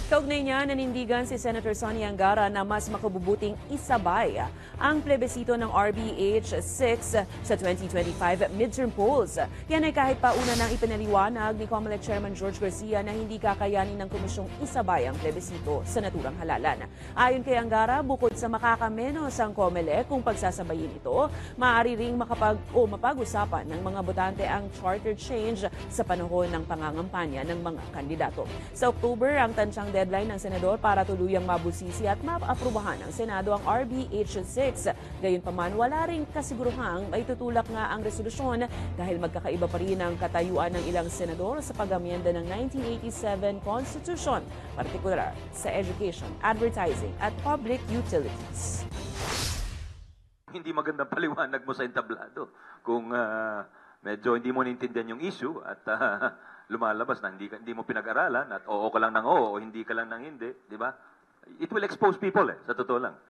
Kaugnay niya, nanindigan si Senator Sonny Angara na mas makabubuting isabay ang plebisito ng RBH 6 sa 2025 midterm polls. Yan ay kahit pa una nang ipinaliwanag ni COMELEC Chairman George Garcia na hindi kakayanin ng komisyong isabay ang plebisito sa naturang halalan. Ayon kay Angara, bukod sa makakamenos ang COMELEC kung pagsasabayin ito, maaari ring mapag-usapan ng mga botante ang charter change sa panahon ng pangangampanya ng mga kandidato. Sa October, ang tansyang deadline ng Senador para tuluyang mabusisi at maaprubahan ng Senado ang RBH 6. Gayunpaman, wala ring kasiguruhang maitutulak nga ang resolusyon dahil magkakaiba pa rin ang katayuan ng ilang senador sa pag-amyenda ng 1987 Constitution, partikular sa education, advertising at public utilities. Hindi magandang paliwanag mo sa entablado kung medyo hindi mo naintindihan yung issue at lumalabas na hindi mo pinag-aralan at oo ka lang ng oo o hindi ka lang ng hindi, di ba? It will expose people sa totoo lang.